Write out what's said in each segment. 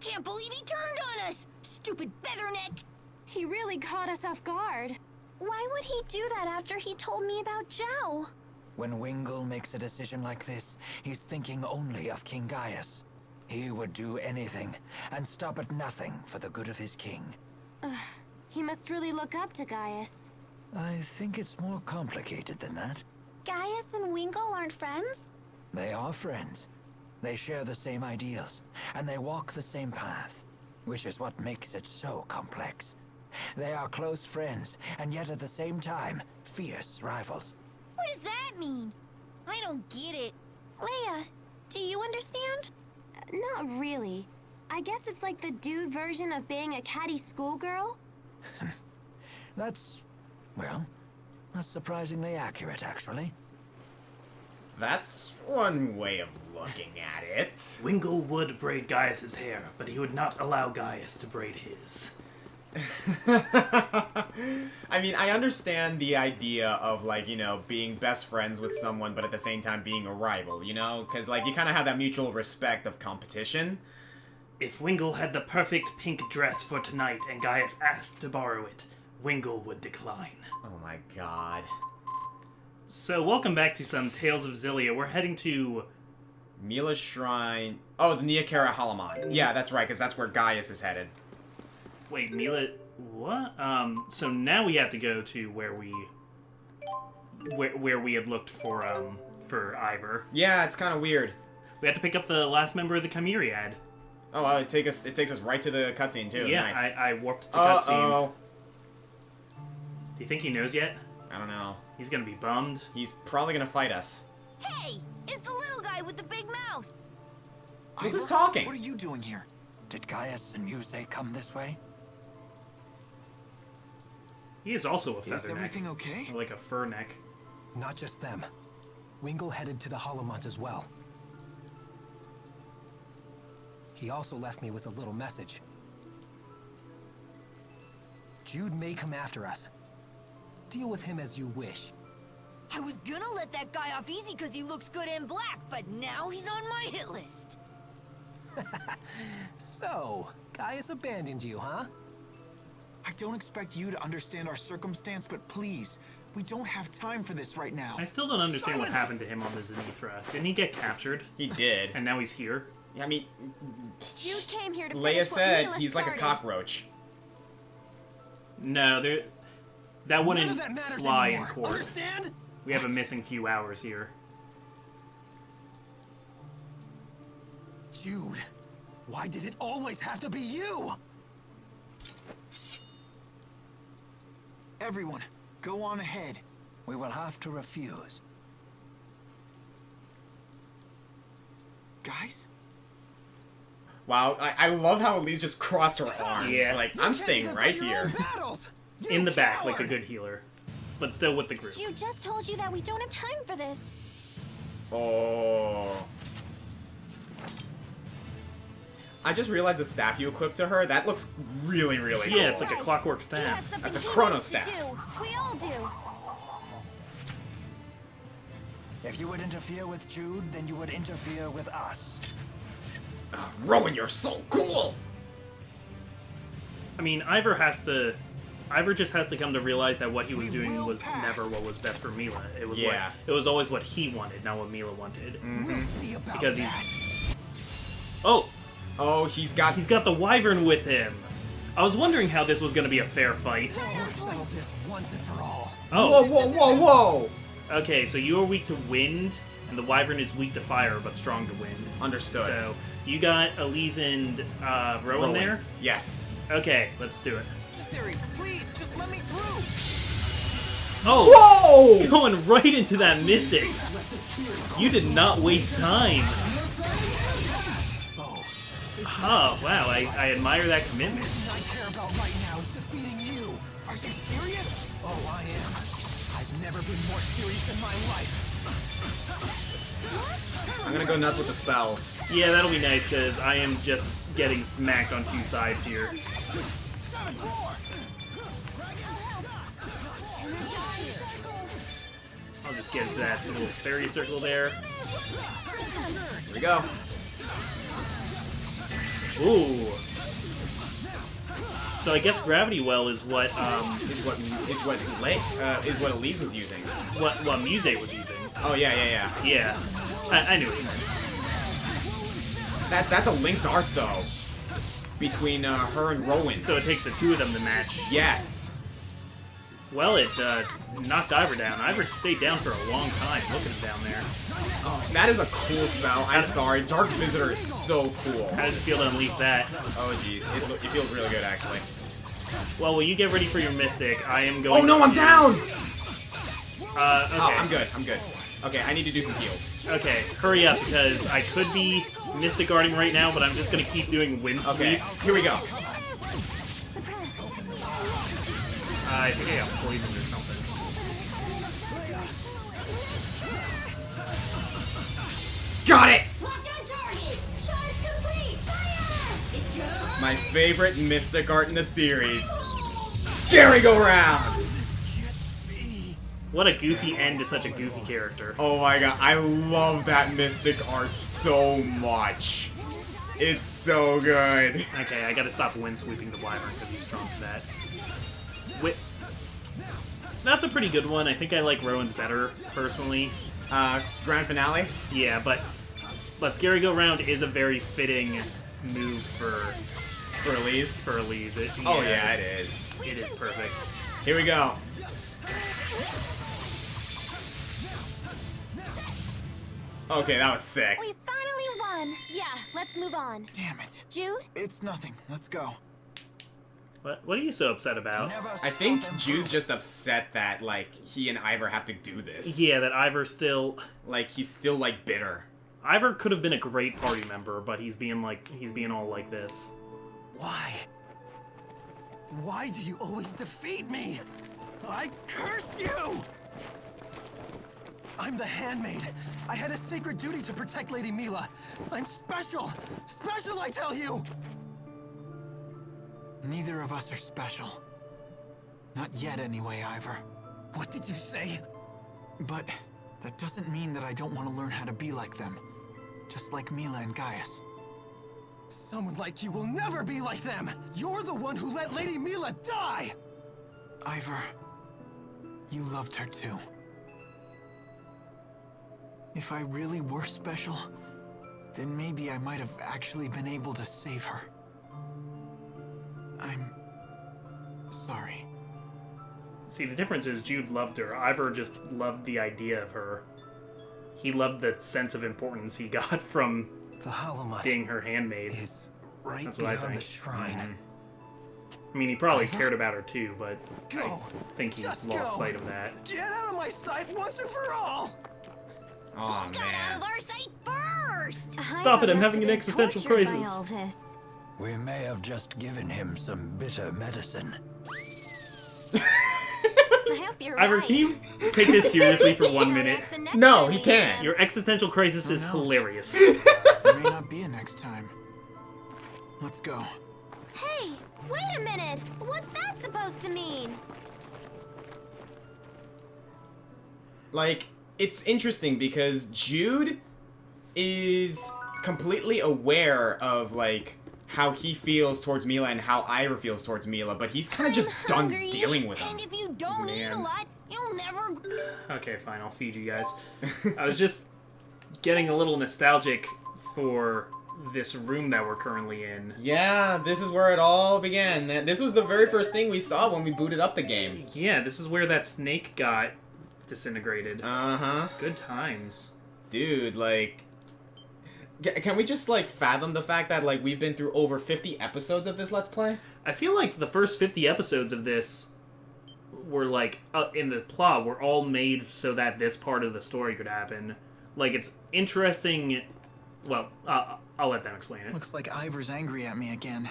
Can't believe he turned on us! Stupid featherneck! He really caught us off guard. Why would he do that after he told me about Zhao? When Wingle makes a decision like this, he's thinking only of King Gaius. He would do anything, and stop at nothing for the good of his king. He must really look up to Gaius. I think it's more complicated than that. Gaius and Wingle aren't friends? They are friends. They share the same ideals, and they walk the same path, which is what makes it so complex. They are close friends, and yet at the same time, fierce rivals. What does that mean? I don't get it. Leia, do you understand? Not really. I guess it's like the dude version of being a catty schoolgirl. That's surprisingly accurate, actually. That's one way of looking at it. Wingle would braid Gaius's hair, but he would not allow Gaius to braid his. I mean, I understand the idea of, like, you know, being best friends with someone, but at the same time being a rival, you know? Because, like, you kind of have that mutual respect of competition. If Wingle had the perfect pink dress for tonight and Gaius asked to borrow it, Wingle would decline. Oh my god. So, welcome back to some Tales of Xillia. We're heading to... Mila's Shrine. Oh, the Neokara Halamon. Yeah, that's right, because that's where Gaius is headed. Wait, Mila... What? So now we have to go to where we had looked for Ivor. Yeah, it's kind of weird. We have to pick up the last member of the Chimeriad. Oh, well, it takes us right to the cutscene, too. Yeah, Nice. I warped the cutscene. Uh-oh. Do you think he knows yet? I don't know. He's gonna be bummed. He's probably gonna fight us. Hey! It's the little guy with the big mouth! Look who's talking! What are you doing here? Did Gaius and Musee come this way? He is also a feather Is everything okay? Or like a fur neck. Not just them. Wingle headed to the Holomont as well. He also left me with a little message. Jude may come after us. Deal with him as you wish. I was gonna let that guy off easy because he looks good in black, but now he's on my hit list. So, Gaius abandoned you, huh? I don't expect you to understand our circumstance, but please, we don't have time for this right now. I still don't understand what happened to him on the Zenithra. Didn't he get captured? He did. And now he's here? I mean... Jude came here to Leia finish said what Mila he's like a started. cockroach. No, that wouldn't None of that matters fly anymore. in court. Understand? We have a missing few hours here. Jude, why did it always have to be you? Everyone, go on ahead. We will have to refuse. Guys? Wow, I love how Elise just crossed her arms. Yeah. Like, I'm staying right here. In the back, like a good healer. But still with the group. Jude just told you that we don't have time for this. Oh. I just realized the staff you equipped to her, that looks really, really cool. Yeah, it's like a clockwork He has staff. something That's a he chrono wants to staff. do. We all do. If you would interfere with Jude, then you would interfere with us. Rowan, you're so cool! I mean, Ivor just has to come to realize that what he was doing will was pass. never what was best for Mila. It was Yeah. it was always what he wanted, not what Mila wanted. We'll see about Because that. he's... Oh! Oh, he's got the wyvern with him! I was wondering how this was going to be a fair fight. Settle this once and for all. Oh, Whoa, whoa, whoa, whoa! okay, so you are weak to wind, and the wyvern is weak to fire, but strong to wind. Understood. So, you got Elise and Rowan there? Yes. Okay, let's do it. Siri, please, just let me through! Oh! Whoa! Going right into that mystic! You did not waste time! Oh, wow, I admire that commitment. What I care about right now is defeating you. Are you serious? Oh, I am. I've never been more serious in my life. I'm gonna go nuts with the spells. Yeah, that'll be nice, because I am just getting smacked on two sides here. I'll just get that little fairy circle there. Here we go. Ooh. So I guess Gravity Well is what is what Elise was using. what Musee was using. Oh yeah. Yeah. I knew it. That's a linked art though, between her and Rowan. So it takes the two of them to match. Yes. Well, it knocked Ivor down. Ivor stayed down for a long time. Look at him down there. Oh, that is a cool spell. I'm sorry. Dark Visitor is so cool. How does it feel to unleash that? Oh jeez, it feels really good actually. Well, will you get ready for your Mystic? I am going. Oh no, I'm down. Okay. Oh, I'm good. Okay, I need to do some heals. Okay, hurry up because I could be Mystic Guarding right now, but I'm just gonna keep doing Wind Sweep. Okay, here we go. I think I got poisoned or something. Got it! Locked on target! Charge complete! Fire! It's good! My favorite Mystic art in the series. Scary Go Round! What a goofy end to such a goofy character. Oh my god, I love that Mystic art so much. It's so good. Okay, I gotta stop Wind Sweeping the Wyvern because he's strong for that. That's a pretty good one. I think I like Rowan's better, personally. Grand Finale? Yeah, but Scary Go Round is a very fitting move for Elise? For Elise. Oh yeah, it is. It is perfect. Here we go. Okay, that was sick. We finally won. Yeah, let's move on. Damn it. Jude? It's nothing. Let's go. What are you so upset about? I think Jude's just upset that, like, he and Ivor have to do this. Yeah, that Ivor still... Like, he's still, like, bitter. Ivor could have been a great party member, but he's being all like this. Why? Why do you always defeat me? I curse you! I'm the handmaid. I had a sacred duty to protect Lady Mila. I'm special! Special, I tell you! Neither of us are special. Not yet, anyway, Ivor. What did you say? But that doesn't mean that I don't want to learn how to be like them. Just like Mila and Gaius. Someone like you will never be like them! You're the one who let Lady Mila die! Ivor, you loved her too. If I really were special, then maybe I might have actually been able to save her. I'm sorry. See, the difference is Jude loved her. Ivor just loved the idea of her. He loved the sense of importance he got from The Hollow being her handmaid. is right That's what I beyond the think. shrine. I mean, he probably cared about her too, but Go! I think he Just lost go. sight of that. Get out of my sight once and for all! Oh, Got out of man. our sight first! Stop it, I'm having an existential crisis. All this. We may have just given him some bitter medicine. I hope you're Ivor, right. can you take this seriously for 1 minute? No, he can't. Your existential crisis is knows? hilarious. There may not be a next time. Let's go. Hey, wait a minute. What's that supposed to mean? Like, it's interesting because Jude is completely aware of, like, how he feels towards Mila and how Ivor feels towards Mila, but he's kind of just done Hungry, dealing with and them. if you don't eat a Man. lot, you'll never... Okay, fine, I'll feed you guys. I was just getting a little nostalgic for this room that we're currently in. Yeah, this is where it all began. This was the very first thing we saw when we booted up the game. Yeah, this is where that snake got disintegrated. Uh-huh. Good times. Dude, like... Can we just, like, fathom the fact that, like, we've been through over 50 episodes of this Let's Play? I feel like the first 50 episodes of this were, like, in the plot, were all made so that this part of the story could happen. Like, it's interesting... Well, I'll let them explain it. Looks like Ivor's angry at me again.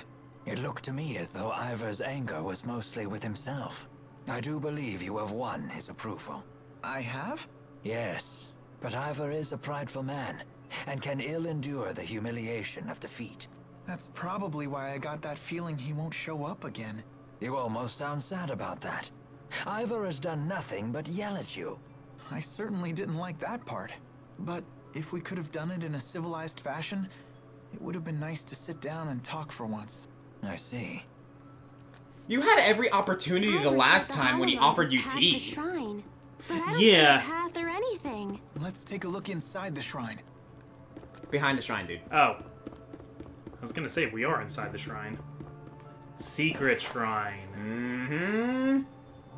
It looked to me as though Ivor's anger was mostly with himself. I do believe you have won his approval. I have? Yes, but Ivor is a prideful man, and can ill endure the humiliation of defeat. That's probably why I got that feeling he won't show up again. You almost sound sad about that. Ivor has done nothing but yell at you. I certainly didn't like that part. But if we could have done it in a civilized fashion, It would have been nice to sit down and talk for once. I see. You had every opportunity the Ivor last said the time when he hologram offered was you past tea. The shrine, but I don't Yeah. see a path or anything. Let's take a look inside the shrine. Behind the shrine, dude. Oh. I was gonna say, we are inside the shrine. Secret shrine. Mm-hmm.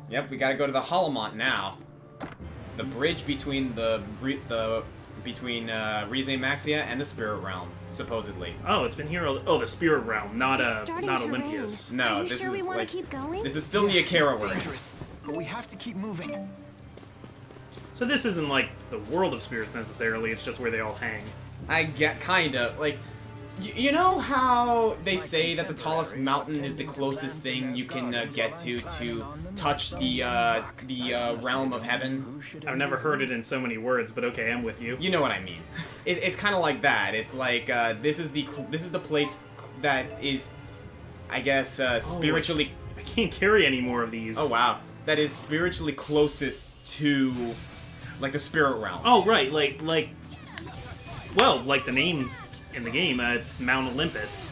Yep, we gotta go to the Holomont now. The bridge between between Rize Maxia and the Spirit Realm, supposedly. Oh, it's been here. Oh, the spirit realm, not It's starting not to Olympius. rain. No, Are you this sure is we want like to keep going? this is still the Akira It's world. dangerous, but we have to keep moving. So this isn't like the world of spirits necessarily. It's just where they all hang. I get kinda like. You know how they say that the tallest mountain is the closest thing you can get to touch the realm of heaven? I've never heard it in so many words, but okay, I'm with you. You know what I mean. It's kind of like that. It's like this is the place that is, I guess, spiritually. I can't carry any more of these. Oh wow, that is spiritually closest to, like, the spirit realm. Oh right, like the name in the game, it's Mount Olympus.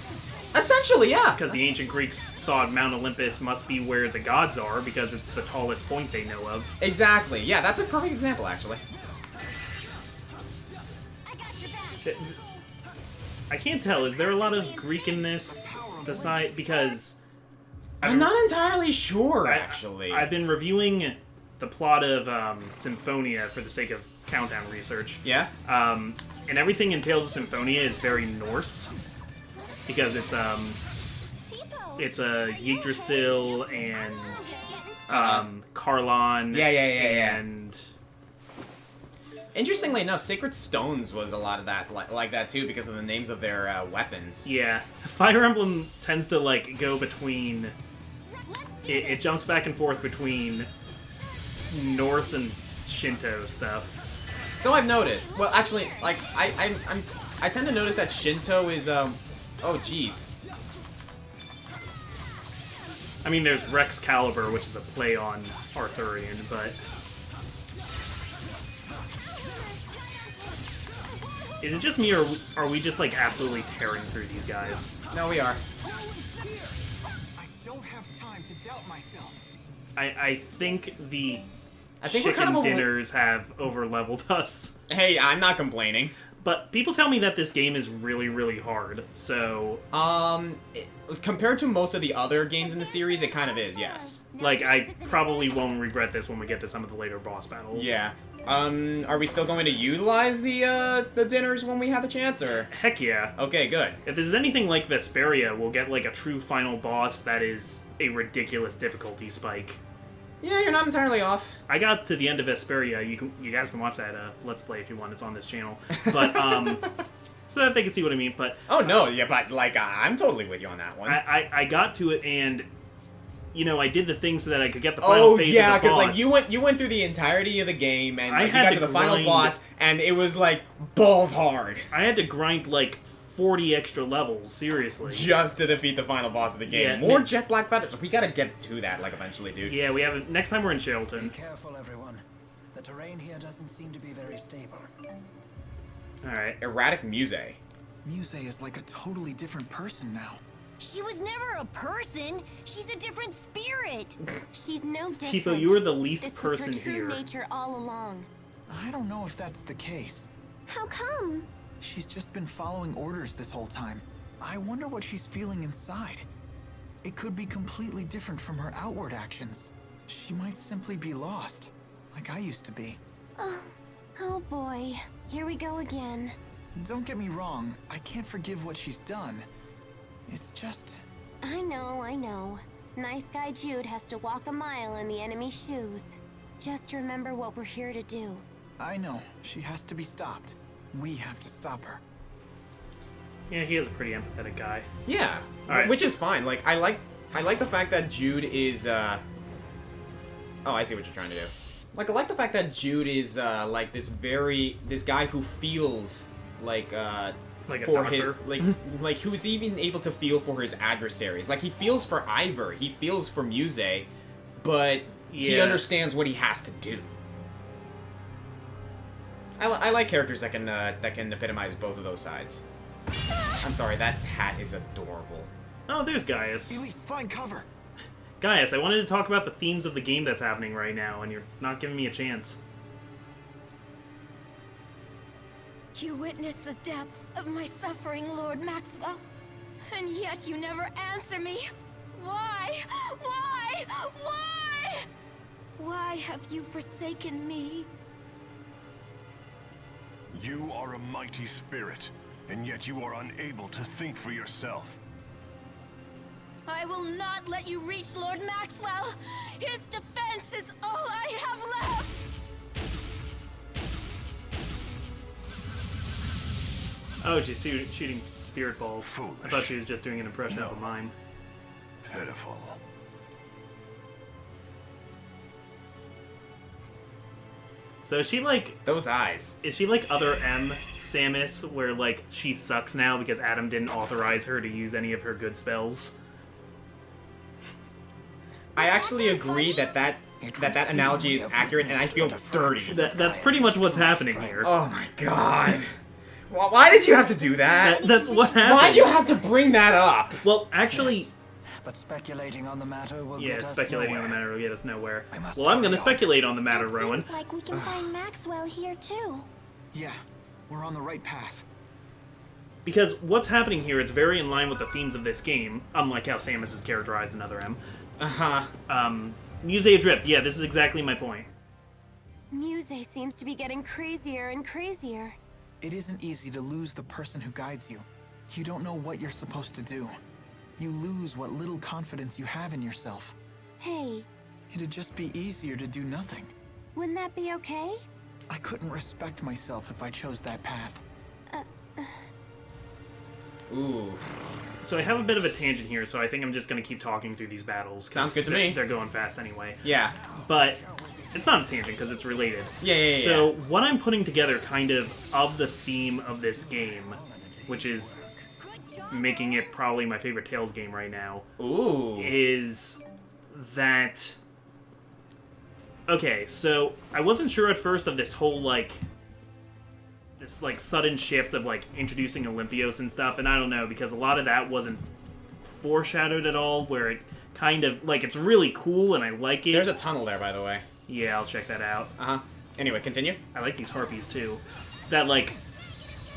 Essentially, yeah. Because the ancient Greeks thought Mount Olympus must be where the gods are because it's the tallest point they know of. Exactly. Yeah, that's a perfect example, actually. I can't tell. Is there a lot of Greek in this? Because I'm not entirely sure, actually. I've been reviewing the plot of Symphonia for the sake of Countdown research. Yeah? And everything in Tales of Symphonia is very Norse. Because it's Yggdrasil and Karlon. Yeah. And Interestingly enough, Sacred Stones was a lot of that, like that too, because of the names of their weapons. yeah, Fire Emblem tends to like go between. It jumps back and forth between Norse and Shinto stuff. So I've noticed. Well, actually, like I tend to notice that Shinto is oh jeez. I mean, there's Rex Caliber, which is a play on Arthurian, but is it just me, or are we just like absolutely tearing through these guys? No, we are. I don't have time to doubt myself. I think the I think we're chicken kind of dinners have over-leveled us. Hey, I'm not complaining. But people tell me that this game is really, really hard, so... Compared to most of the other games in the series, it kind of is, yes. Like, I probably won't regret this when we get to some of the later boss battles. Yeah. Are we still going to utilize the dinners when we have the chance, or...? Heck yeah. Okay, good. If this is anything like Vesperia, we'll get, like, a true final boss that is a ridiculous difficulty spike. Yeah, you're not entirely off. I got to the end of Vesperia. You guys can watch that Let's Play if you want. It's on this channel. But, so that they can see what I mean, but... Oh, no, yeah, but, like, I'm totally with you on that one. I got to it, and... You know, I did the thing so that I could get the final phase of the boss. Oh, yeah, because, like, you went through the entirety of the game, and like, you got to the final boss, and it was, like, balls hard. I had to grind, like, 40 extra levels, seriously. Just to defeat the final boss of the game. Yeah, More jet black feathers. We gotta get to that, like, eventually, dude. Yeah, we haven't... Next time we're in Shelton. Be careful, everyone. The terrain here doesn't seem to be very stable. Alright. Erratic Musee. Musee is like a totally different person now. She was never a person. She's a different spirit. She's no different. Tipo, you were the least this person was her here. true nature all along. I don't know if that's the case. How come? She's just been following orders this whole time. I wonder what she's feeling inside. It could be completely different from her outward actions. She might simply be lost, like I used to be. Oh boy, here we go again. Don't get me wrong, I can't forgive what she's done. It's just... I know. Nice guy Jude has to walk a mile in the enemy's shoes. Just remember what we're here to do. I know, she has to be stopped. We have to stop her. Yeah, he is a pretty empathetic guy. Yeah. Alright. Which is fine. Like, I like the fact that Jude is, Oh, I see what you're trying to do. Like, I like the fact that Jude is, like, this guy who feels, like Like a for doctor. his, like, who's even able to feel for his adversaries. Like, he feels for Ivor, he feels for Musee, but he Yeah. understands what he has to do. I like characters that can epitomize both of those sides. I'm sorry, that hat is adorable. Oh, there's Gaius. Elise, find cover. Gaius, I wanted to talk about the themes of the game that's happening right now, and you're not giving me a chance. You witnessed the depths of my suffering, Lord Maxwell. And yet you never answer me. Why? Why? Why? Why have you forsaken me? You are a mighty spirit, and yet you are unable to think for yourself. I will not let you reach Lord Maxwell. His defense is all I have left. Oh, she's shooting spirit balls. Foolish. I thought she was just doing an impression of a No. mime. Pitiful. So is she like... Those eyes. Is she like other M, Samus, where like she sucks now because Adam didn't authorize her to use any of her good spells? I actually agree that analogy is accurate, and I feel dirty. That's pretty much what's happening here. Oh my god. Why did you have to do that? That's what happened. Why'd you have to bring that up? Well, actually... Yes, but speculating on the matter will Yeah, get us speculating on nowhere. the matter will get us nowhere. I must Well, I'm hurry gonna on. speculate on the matter, It Rowan. seems like we can find Maxwell here too. Yeah, we're on the right path. Because what's happening here, it's very in line with the themes of this game, unlike how Samus is characterized in Other M. Uh-huh. Musée Adrift, yeah, this is exactly my point. Musee seems to be getting crazier and crazier. It isn't easy to lose the person who guides you. You don't know what you're supposed to do. You lose what little confidence you have in yourself. Hey, It'd just be easier to do nothing. wouldn't that be okay? I couldn't respect myself if I chose that path. Ooh. So I have a bit of a tangent here, so I think I'm just gonna keep talking through these battles. 'cause Sounds good to they're- me. They're going fast anyway. Yeah. But it's not a tangent because it's related. Yeah. So what I'm putting together kind of the theme of this game, which is making it probably my favorite Tales game right now, Ooh. is that... Okay, so I wasn't sure at first of this whole, like... This, like, sudden shift of, like, introducing Olympios and stuff, and I don't know, because a lot of that wasn't foreshadowed at all, where it kind of... Like, it's really cool, and I like it. There's a tunnel there, by the way. Yeah, I'll check that out. Uh-huh. Anyway, continue. I like these harpies too. That like,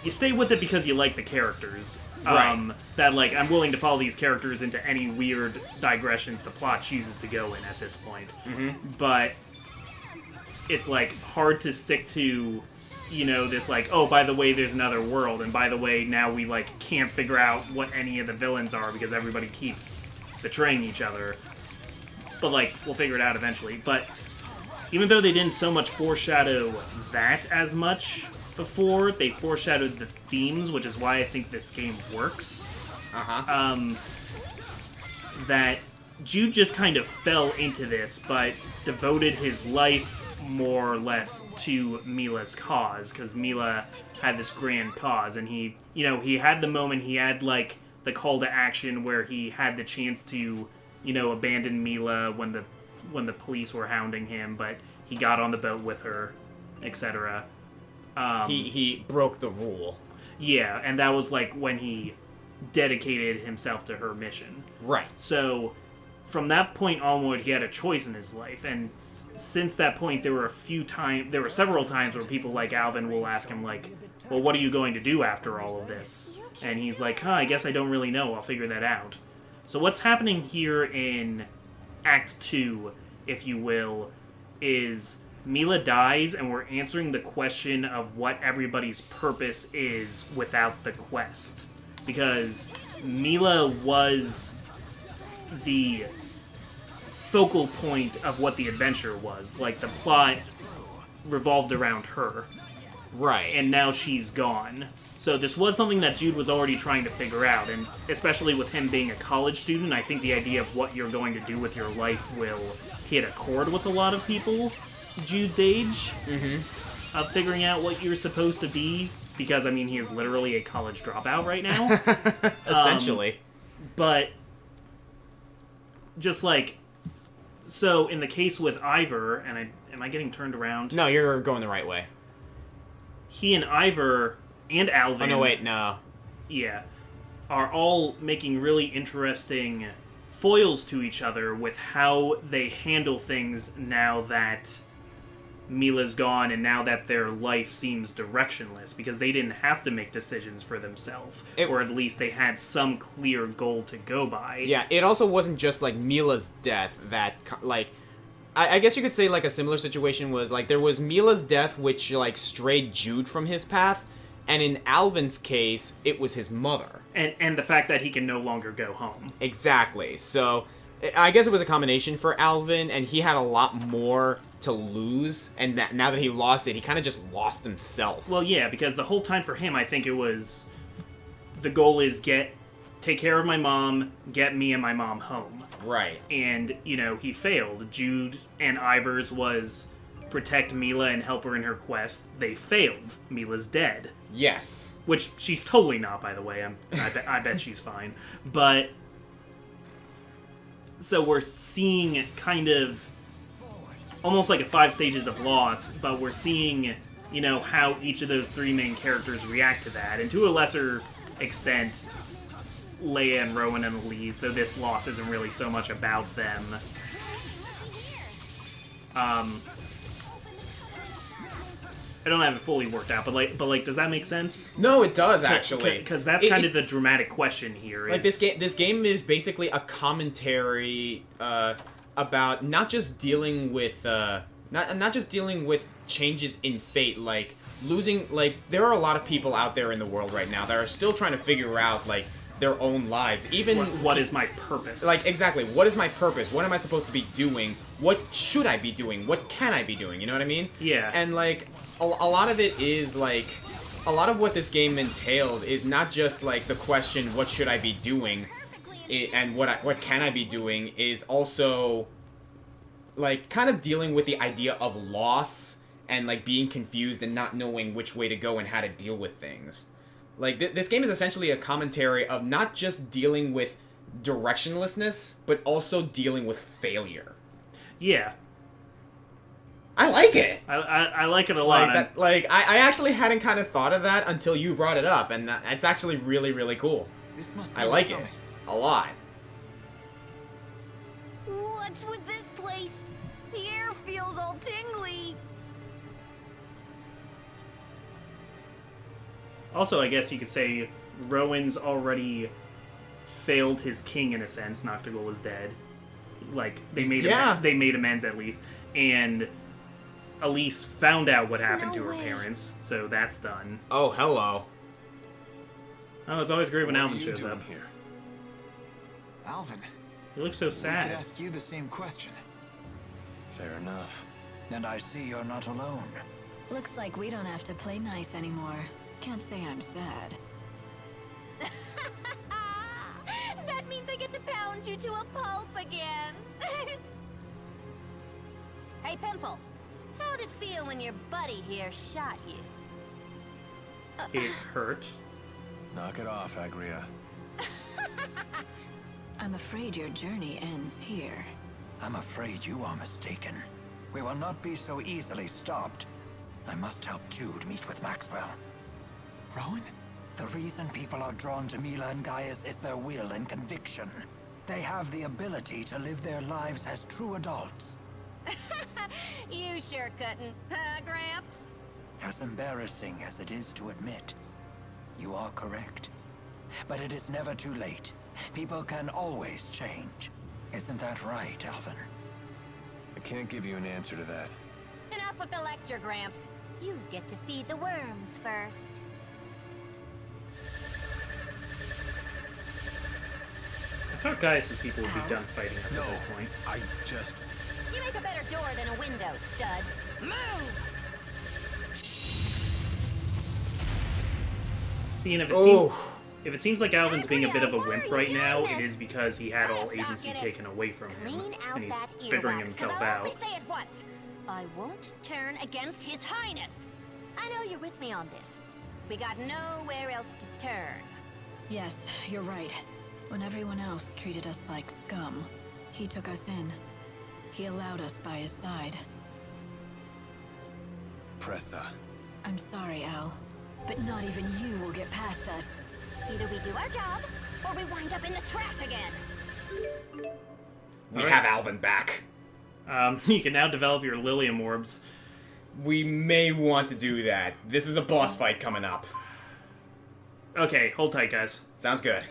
you stay with it because you like the characters. Right. That like, I'm willing to follow these characters into any weird digressions the plot chooses to go in at this point. Mm-hmm. But it's like hard to stick to, you know, this like, oh, by the way, there's another world, and by the way, now we like can't figure out what any of the villains are because everybody keeps betraying each other. But like, we'll figure it out eventually. But even though they didn't so much foreshadow that as much before, they foreshadowed the themes, which is why I think this game works. Uh-huh. That Jude just kind of fell into this, but devoted his life more or less to Mila's cause, because Mila had this grand cause, and he, you know, he had the moment, he had, like, the call to action where he had the chance to, you know, abandon Mila when the police were hounding him, but he got on the boat with her, etc. He broke the rule. Yeah, and that was, like, when he dedicated himself to her mission. Right. So, from that point onward, he had a choice in his life, and since that point, there were several times where people like Alvin will ask him, like, well, what are you going to do after all of this? And he's like, I guess I don't really know, I'll figure that out. So what's happening here in Act 2, if you will, is Mila dies, and we're answering the question of what everybody's purpose is without the quest. Because Mila was the focal point of what the adventure was. Like, the plot revolved around her, Right. and now she's gone. So this was something that Jude was already trying to figure out, and especially with him being a college student, I think the idea of what you're going to do with your life will hit a chord with a lot of people Jude's age, of figuring out what you're supposed to be, because, I mean, he is literally a college dropout right now. Essentially. But just like, so in the case with Ivor, and am I getting turned around? No, you're going the right way. He and Ivor and Alvin. Oh, no, wait, no. Yeah. are all making really interesting foils to each other with how they handle things now that Mila's gone and now that their life seems directionless, because they didn't have to make decisions for themselves, or at least they had some clear goal to go by. Yeah, it also wasn't just, like, Mila's death that, like, I guess you could say, like, a similar situation was, like, there was Mila's death, which, like, strayed Jude from his path, and in Alvin's case, it was his mother. And the fact that he can no longer go home. Exactly. So, I guess it was a combination for Alvin, and he had a lot more to lose, and that now that he lost it, he kind of just lost himself. Well, yeah, because the whole time for him, I think it was, the goal is take care of my mom, get me and my mom home. Right. And, you know, he failed. Jude and Ivor's was protect Mila and help her in her quest. They failed. Mila's dead. Yes. Which she's totally not, by the way. I bet she's fine. But so we're seeing kind of almost like a 5 stages of loss, but we're seeing, you know, how each of those 3 main characters react to that, and to a lesser extent, Leia and Rowan and Elise, though this loss isn't really so much about them. I don't have it fully worked out, but does that make sense? No, it does, actually. Because that's kind of the dramatic question here. Like, this game is basically a commentary about not just dealing with not just dealing with changes in fate, like losing. Like, there are a lot of people out there in the world right now that are still trying to figure out, like, their own lives. Even what is my purpose? Like, exactly, what is my purpose? What am I supposed to be doing? What should I be doing? What can I be doing? You know what I mean? Yeah. And, like, a lot of it is, like, a lot of what this game entails is not just, like, the question, what should I be doing? And what can I be doing, is also, like, kind of dealing with the idea of loss and, like, being confused and not knowing which way to go and how to deal with things. Like, this game is essentially a commentary of not just dealing with directionlessness, but also dealing with failure. Yeah. I like it. I like it a lot. I actually hadn't kind of thought of that until you brought it up, and it's actually really, really cool. This must be I like it a lot. What's with this place? The air feels all tingly. Also, I guess you could say Rowan's already failed his king in a sense. Noctigul is dead. Like, they made amends at least, and Elise found out what happened to her parents, so that's done. Oh, hello. Oh, it's always great when Alvin shows up. Here? Alvin. He looks so I sad. could ask you the same question. Fair enough. And I see you're not alone. Looks like we don't have to play nice anymore. Can't say I'm sad. That means I get to pound you to a pulp again. Hey, Pimple. How'd it feel when your buddy here shot you? It hurt. Knock it off, Agria. I'm afraid your journey ends here. I'm afraid you are mistaken. We will not be so easily stopped. I must help Jude meet with Maxwell. Rowan? The reason people are drawn to Mila and Gaius is their will and conviction. They have the ability to live their lives as true adults. You sure couldn't, huh, Gramps? As embarrassing as it is to admit, you are correct. But it is never too late. People can always change. Isn't that right, Alvin? I can't give you an answer to that. Enough with the lecture, Gramps. You get to feed the worms first. I thought Gaius' people would be done fighting us at this point. I just... You make a better door than a window, stud. Move! See, and if it seems like Alvin's being a bit of a wimp right now, it is because he had all agency taken away from him, and he's figuring himself out. Say it once. I won't turn against His Highness. I know you're with me on this. We got nowhere else to turn. Yes, you're right. When everyone else treated us like scum, he took us in. He allowed us by his side. Pressa. I'm sorry, Al, but not even you will get past us. Either we do our job, or we wind up in the trash again. We have Alvin back. You can now develop your Lilium orbs. We may want to do that. This is a boss fight coming up. Okay, hold tight, guys. Sounds good.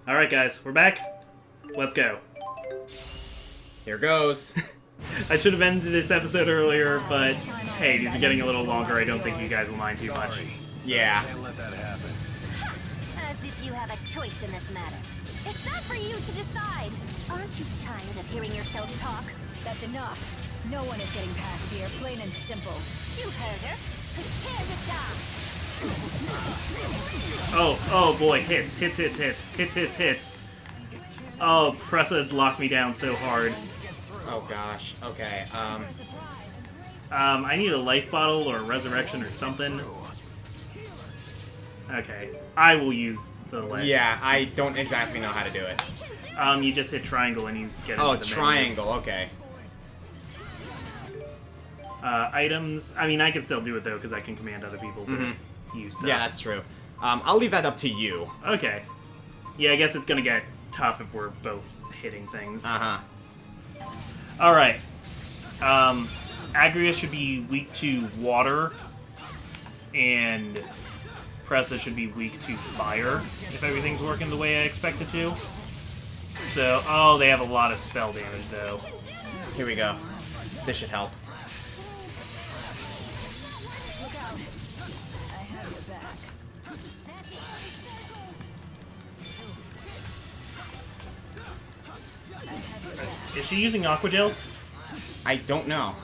Alright, guys, we're back. Let's go. Here goes. I should have ended this episode earlier, but hey, these are getting a little longer. I don't think you guys will mind too much. Yeah. Can't let that happen. As if you have a choice in this matter. It's not for you to decide. Aren't you tired of hearing yourself talk? That's enough. No one is getting past here, plain and simple. You heard her. Prepare to die. Oh boy, hits. Oh, Pressa locked me down so hard. Oh gosh. Okay. I need a life bottle or a resurrection or something. Okay, I will use the life. Yeah, I don't exactly know how to do it. You just hit triangle and you get Oh, into the triangle. Okay. menu. Items. I mean, I can still do it though because I can command other people to use stuff. Yeah, that's true. I'll leave that up to you. Okay. Yeah, I guess it's gonna get tough if we're both hitting things. Uh-huh. Alright. Agrius should be weak to water, and Pressa should be weak to fire, if everything's working the way I expect it to. So, oh, they have a lot of spell damage, though. Here we go. This should help. Look out. I have your back. Is she using aqua gels? I don't know.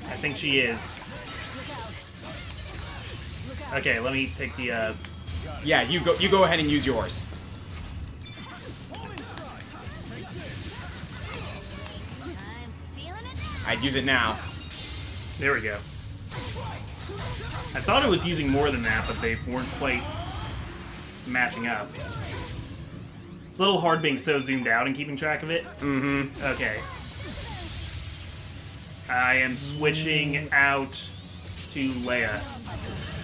I think she is. Okay, let me take the, Yeah, you go ahead and use yours. I'd use it now. There we go. I thought it was using more than that, but they weren't quite matching up. It's a little hard being so zoomed out and keeping track of it. Mm-hmm. Okay. I am switching out to Leia.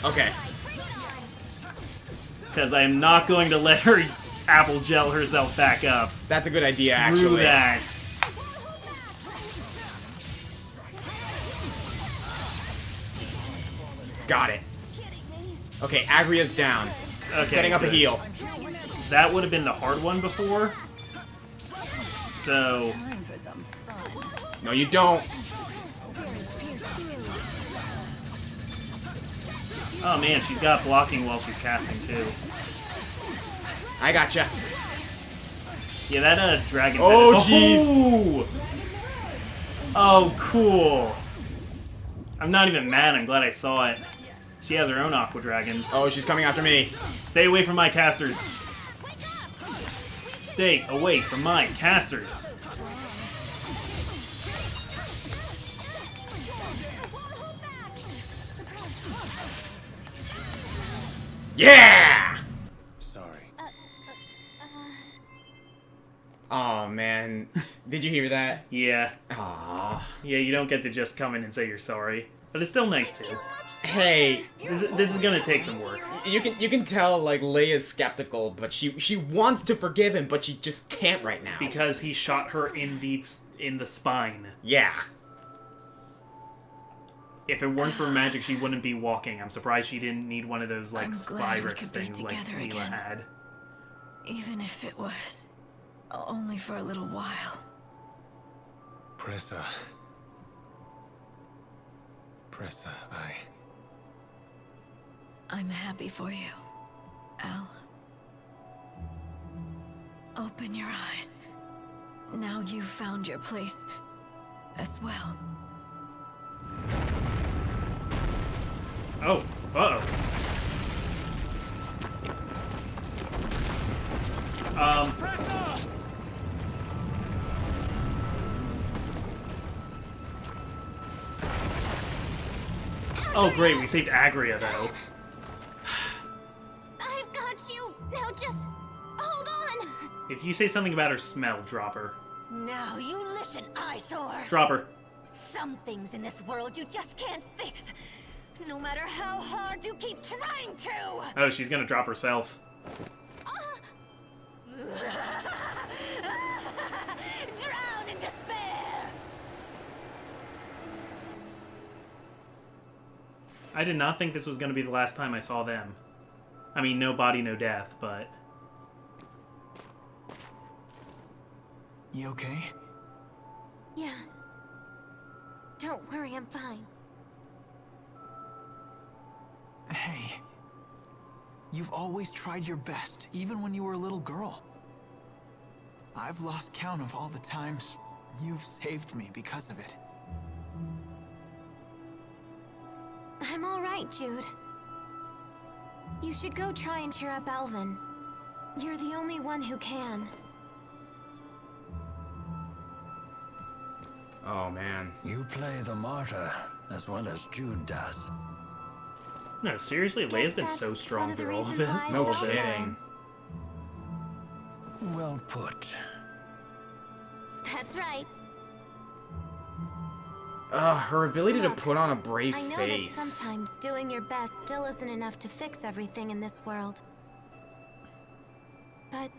Okay. Because I am not going to let her apple gel herself back up. That's a good idea, Screw actually. that. Got it. Okay, Agria's down. Okay, Setting up a good. heal. That would have been the hard one before. So, Time for some fun. No, you don't. oh man, she's got blocking while she's casting too. I gotcha. Yeah, that dragon. Oh, jeez. Oh! Oh, cool. I'm not even mad. I'm glad I saw it. She has her own aqua dragons. Oh, she's coming after me. Stay away from my casters. Stay away from my casters. Yeah! Sorry. Oh man, did you hear that? Yeah. Aw. Yeah, you don't get to just come in and say you're sorry. But it's still nice to. Hey, This is gonna take some work. you can tell like Leia's skeptical, but she wants to forgive him, but she just can't right now. Because he shot her in the spine. Yeah. If it weren't for magic, she wouldn't be walking. I'm surprised she didn't need one of those, like, I'm glad we Spyrex could be things like together Mila again. had. Even if it was only for a little while. Pressa, I'm happy for you, Al. Open your eyes. Now you've found your place as well. Oh, uh-oh. Oh, great, we saved Agria, though. I've got you. Now just hold on. If you say something about her smell, drop her. Now you listen, eyesore. Drop her. Some things in this world you just can't fix. No matter how hard you keep trying to. Oh, she's gonna drop herself. I did not think this was going to be the last time I saw them. I mean, no body, no death, but... You okay? Yeah. Don't worry, I'm fine. Hey. You've always tried your best, even when you were a little girl. I've lost count of all the times you've saved me because of it. I'm alright, Jude. You should go try and cheer up Alvin. You're the only one who can. Oh, man. You play the martyr as well as Jude does. No, seriously, Guess Leia's been that's so one strong of the through all of reasons it. why I No felt kidding. sad. Well put. That's right. Her ability to Look, put on a brave I know face. that sometimes doing your best still isn't enough to fix everything in this world. But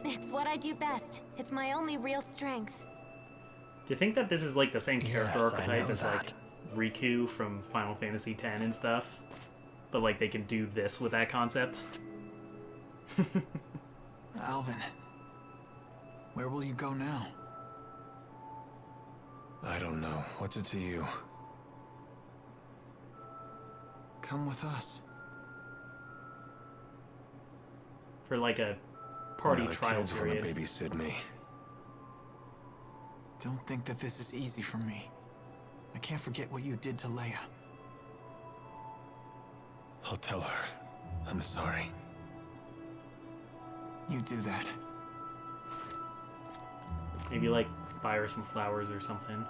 it's what I do best. It's my only real strength. Do you think that this is like the same character Yes, I archetype know as like that. Riku from Final Fantasy X and stuff? But like they can do this with that concept? Alvin. Where will you go now? I don't know. What's it to you? Come with us. For like a party One of the trial kids wanna period. babysit me. Don't think that this is easy for me. I can't forget what you did to Leia. I'll tell her. I'm sorry. You do that. Maybe like buy her some flowers or something.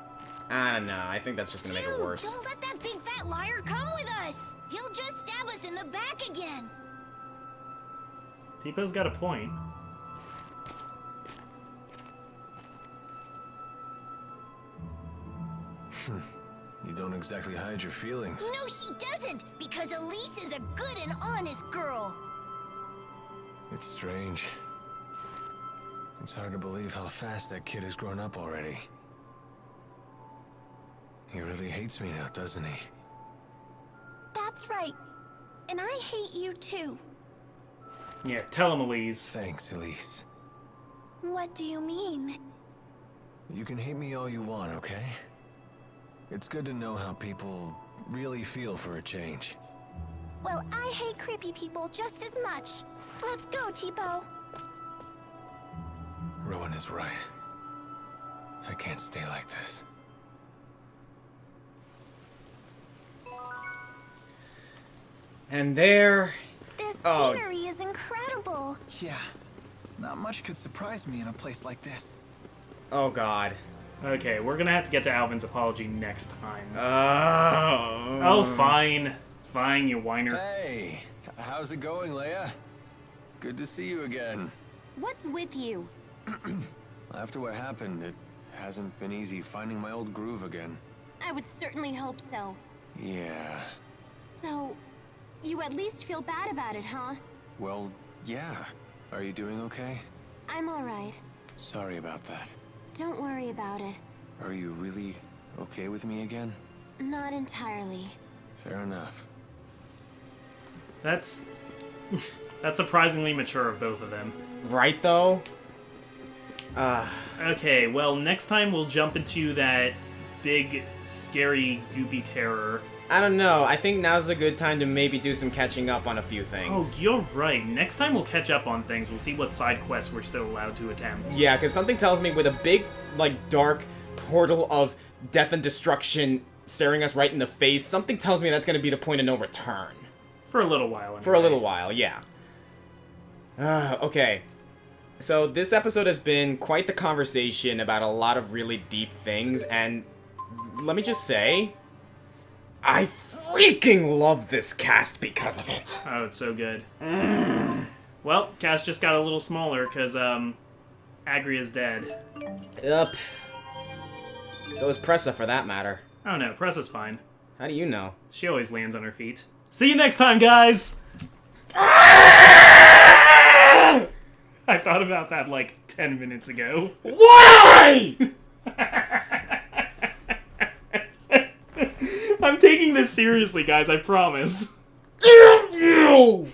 I don't know. I think that's just gonna make it Dude, worse. don't let that big fat liar come with us. He'll just stab us in the back again. Tipo-'s got a point. You don't exactly hide your feelings. No, she doesn't, because Elise is a good and honest girl. It's strange. It's hard to believe how fast that kid has grown up already. He really hates me now, doesn't he? That's right. And I hate you too. Yeah, tell him, Elise. Thanks, Elise. What do you mean? You can hate me all you want, okay? It's good to know how people really feel for a change. Well, I hate creepy people just as much. Let's go, Tipo. Rowan is right. I can't stay like this. And there... This Oh. scenery is incredible. Yeah. Not much could surprise me in a place like this. Oh, God. Okay, we're gonna have to get to Alvin's apology next time. Oh. Oh, fine. Fine, you whiner. Hey, how's it going, Leia? Good to see you again. What's with you? After what happened, it hasn't been easy finding my old groove again. I would certainly hope so. Yeah. So, you at least feel bad about it, huh? Well, yeah. Are you doing okay? I'm alright. Sorry about that. Don't worry about it. Are you really okay with me again? Not entirely. Fair enough. That's... that's surprisingly mature of both of them. Right, though? Okay, well, next time we'll jump into that big, scary, goopy terror. I don't know. I think now's a good time to maybe do some catching up on a few Oh, things. you're right. Next time we'll catch up on things. We'll see what side quests we're still allowed to attempt. Yeah, because something tells me with a big, like, dark portal of death and destruction staring us right in the face, something tells me that's going to be the point of no return. For a little while, anyway. For a little while, yeah. Okay. So this episode has been quite the conversation about a lot of really deep things, and let me just say, I freaking love this cast because of it. Oh, it's so good. Well, cast just got a little smaller, because, Agrius dead. Yep. So is Pressa, for that matter. Oh no, Pressa's fine. How do you know? She always lands on her feet. See you next time, guys! I thought about that like 10 minutes ago. Why? I'm taking this seriously, guys, I promise. Damn you!